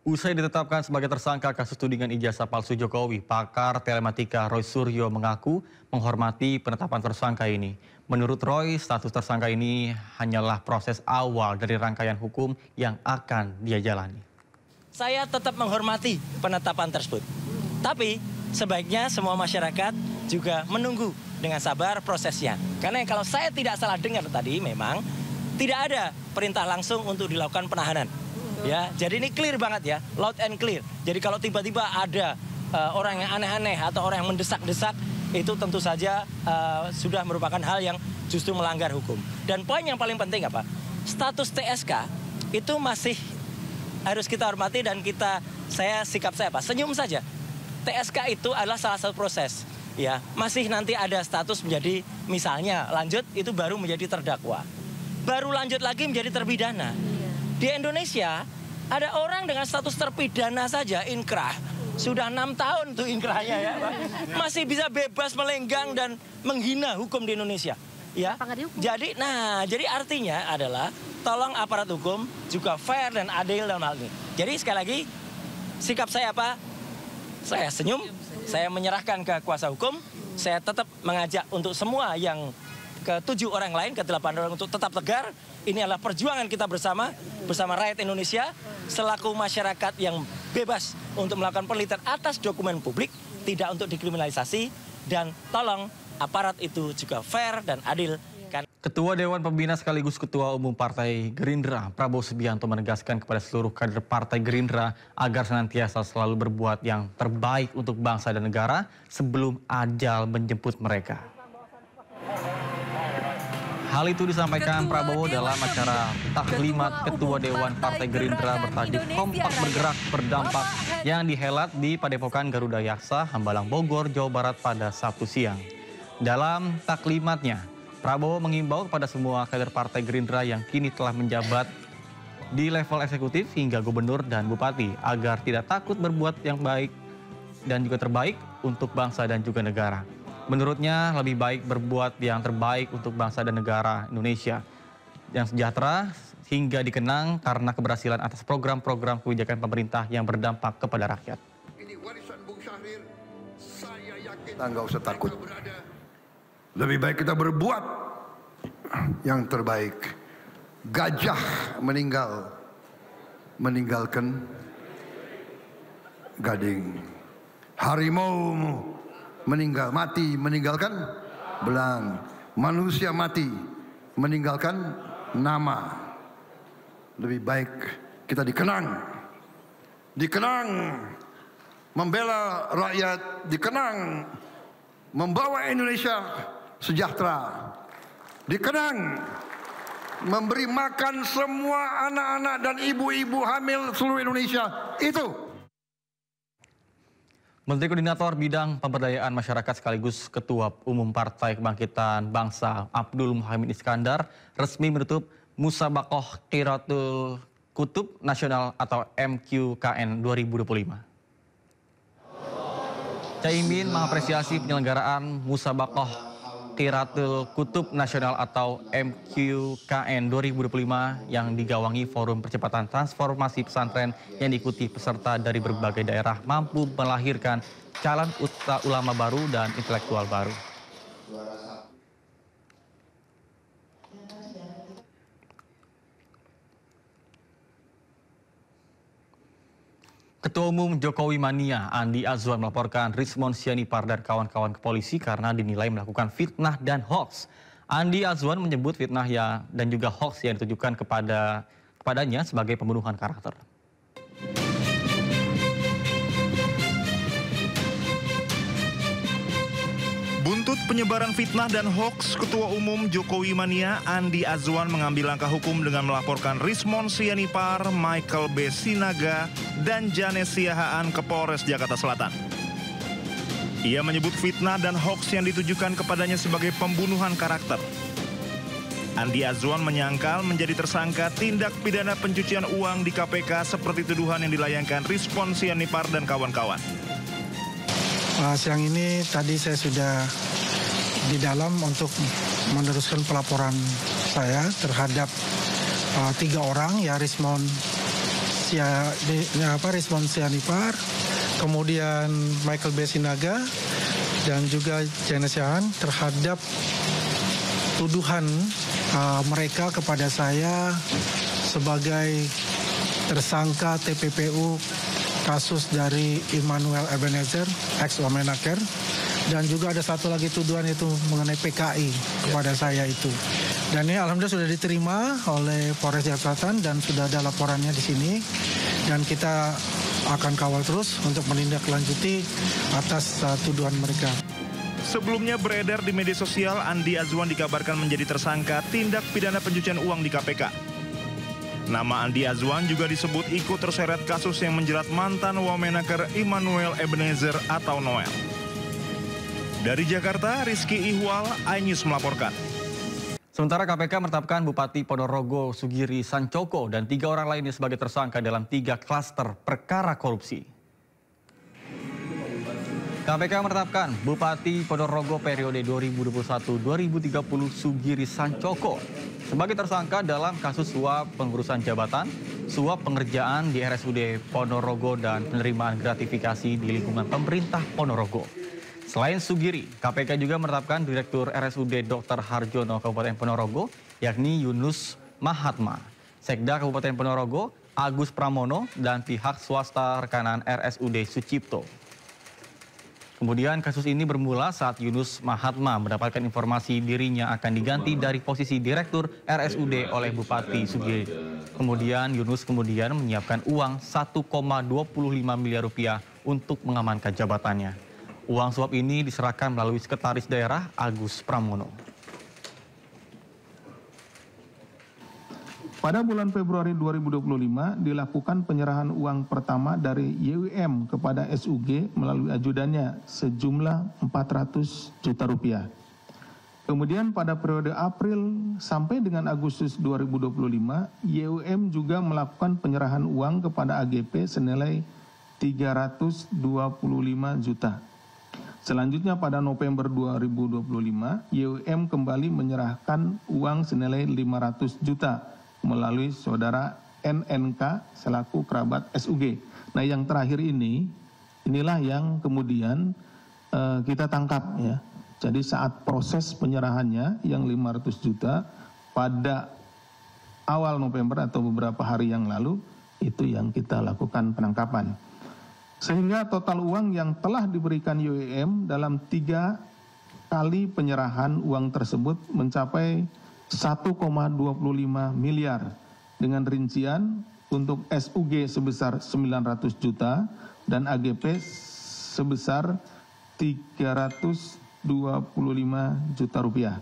Usai ditetapkan sebagai tersangka kasus tudingan ijazah palsu Jokowi, pakar telematika Roy Suryo mengaku menghormati penetapan tersangka ini. Menurut Roy, status tersangka ini hanyalah proses awal dari rangkaian hukum yang akan dia jalani. Saya tetap menghormati penetapan tersebut. Tapi sebaiknya semua masyarakat juga menunggu dengan sabar prosesnya. Karena kalau saya tidak salah dengar tadi memang tidak ada perintah langsung untuk dilakukan penahanan. Ya, jadi ini clear banget ya, loud and clear. Jadi kalau tiba-tiba ada orang yang aneh-aneh atau orang yang mendesak-desak, itu tentu saja sudah merupakan hal yang justru melanggar hukum. Dan poin yang paling penting apa? Status TSK itu masih harus kita hormati dan sikap saya apa? Senyum saja. TSK itu adalah salah satu proses. Ya, masih nanti ada status menjadi misalnya lanjut itu baru menjadi terdakwa. Baru lanjut lagi menjadi terpidana. Di Indonesia ada orang dengan status terpidana saja inkrah. Sudah 6 tahun tuh inkrahnya ya, Pak. Masih bisa bebas melenggang dan menghina hukum di Indonesia. Ya. Jadi artinya adalah tolong aparat hukum juga fair dan adil dalam hal ini. Jadi sekali lagi sikap saya apa? Saya senyum, saya menyerahkan ke kuasa hukum, saya tetap mengajak untuk semua yang ke-7 orang lain, ke-8 orang untuk tetap tegar. Ini adalah perjuangan kita bersama rakyat Indonesia, selaku masyarakat yang bebas untuk melakukan penelitian atas dokumen publik, tidak untuk dikriminalisasi, dan tolong aparat itu juga fair dan adil. Ketua Dewan Pembina sekaligus Ketua Umum Partai Gerindra, Prabowo Subianto menegaskan kepada seluruh kader Partai Gerindra agar senantiasa selalu berbuat yang terbaik untuk bangsa dan negara sebelum ajal menjemput mereka. Hal itu disampaikan Prabowo dalam acara taklimat Ketua Dewan Partai Gerindra bertajuk Kompak Bergerak Berdampak yang dihelat di Padepokan Garuda Yaksa, Hambalang, Bogor, Jawa Barat pada Sabtu siang. Dalam taklimatnya, Prabowo mengimbau kepada semua kader Partai Gerindra yang kini telah menjabat di level eksekutif hingga gubernur dan bupati agar tidak takut berbuat yang baik dan juga terbaik untuk bangsa dan juga negara. Menurutnya lebih baik berbuat yang terbaik untuk bangsa dan negara Indonesia yang sejahtera hingga dikenang karena keberhasilan atas program-program kebijakan pemerintah yang berdampak kepada rakyat. Ini warisan Bung Syahrir, saya yakin kita nggak usah takut. Lebih baik kita berbuat yang terbaik. Gajah meninggalkan gading. Harimau meninggalkan belang. Manusia mati meninggalkan nama. Lebih baik kita dikenang membela rakyat, dikenang membawa Indonesia sejahtera, dikenang memberi makan semua anak-anak dan ibu-ibu hamil seluruh Indonesia. Itu Menteri Koordinator Bidang Pemberdayaan Masyarakat sekaligus Ketua Umum Partai Kebangkitan Bangsa Abdul Muhammad Iskandar resmi menutup Musabaqah Qiratul Kutub Nasional atau MQKN 2025. Caimin mengapresiasi penyelenggaraan Musabaqah Qiratul Kutub Nasional atau MQKN 2025 yang digawangi Forum Percepatan Transformasi Pesantren yang diikuti peserta dari berbagai daerah mampu melahirkan calon ulama baru dan intelektual baru. Ketua Umum Jokowi Mania Andi Azwan melaporkan Rizmon Sianipar dan kawan-kawan ke polisi karena dinilai melakukan fitnah dan hoaks. Andi Azwan menyebut fitnah dan juga hoaks yang ditujukan kepadanya sebagai pembunuhan karakter. Buntut penyebaran fitnah dan hoaks, Ketua Umum Jokowi Mania Andi Azwan mengambil langkah hukum dengan melaporkan Rizmon Sianipar, Michael B. Sinaga, dan Janes Siahaan ke Polres Jakarta Selatan. Ia menyebut fitnah dan hoaks yang ditujukan kepadanya sebagai pembunuhan karakter. Andi Azwan menyangkal menjadi tersangka tindak pidana pencucian uang di KPK seperti tuduhan yang dilayangkan Rizmon Sianipar dan kawan-kawan. Siang ini tadi saya sudah di dalam untuk meneruskan pelaporan saya terhadap 3 orang, ya, Rizmon Rizmon Sianipar, kemudian Michael B. Sinaga, dan juga Janes Yahan terhadap tuduhan mereka kepada saya sebagai tersangka TPPU kasus dari Immanuel Ebenezer, ex-Wamenaker, dan juga ada satu lagi tuduhan itu mengenai PKI kepada saya itu. Dan ini alhamdulillah sudah diterima oleh Polres Jakarta Selatan dan sudah ada laporannya di sini. Dan kita akan kawal terus untuk menindaklanjuti atas tuduhan mereka. Sebelumnya beredar di media sosial, Andi Azwan dikabarkan menjadi tersangka tindak pidana pencucian uang di KPK. Nama Andi Azwan juga disebut ikut terseret kasus yang menjerat mantan Wamenaker Immanuel Ebenezer atau Noel. Dari Jakarta, Rizky Ihwal, iNews melaporkan. Sementara KPK menetapkan Bupati Ponorogo Sugiri Sancoko dan 3 orang lainnya sebagai tersangka dalam 3 klaster perkara korupsi. KPK menetapkan Bupati Ponorogo periode 2021-2030 Sugiri Sancoko sebagai tersangka dalam kasus suap pengurusan jabatan, suap pengerjaan di RSUD Ponorogo dan penerimaan gratifikasi di lingkungan pemerintah Ponorogo. Selain Sugiri, KPK juga menetapkan Direktur RSUD Dr. Harjono Kabupaten Ponorogo, yakni Yunus Mahatma, Sekda Kabupaten Ponorogo, Agus Pramono, dan pihak swasta rekanan RSUD Sucipto. Kemudian kasus ini bermula saat Yunus Mahatma mendapatkan informasi dirinya akan diganti dari posisi Direktur RSUD oleh Bupati Sugiri. Kemudian Yunus menyiapkan uang 1,25 miliar rupiah untuk mengamankan jabatannya. Uang suap ini diserahkan melalui Sekretaris Daerah Agus Pramono. Pada bulan Februari 2025 dilakukan penyerahan uang pertama dari YWM kepada SUG melalui ajudannya sejumlah 400 juta rupiah. Kemudian pada periode April sampai dengan Agustus 2025, YWM juga melakukan penyerahan uang kepada AGP senilai 325 juta. Selanjutnya pada November 2025, YWM kembali menyerahkan uang senilai 500 juta melalui saudara NNK selaku kerabat SUG. Nah yang terakhir inilah yang kemudian kita tangkap ya. Jadi saat proses penyerahannya yang 500 juta pada awal November atau beberapa hari yang lalu, itu yang kita lakukan penangkapan. Sehingga total uang yang telah diberikan YWM dalam 3 kali penyerahan uang tersebut mencapai 1,25 miliar dengan rincian untuk SUG sebesar 900 juta dan AGP sebesar 325 juta rupiah.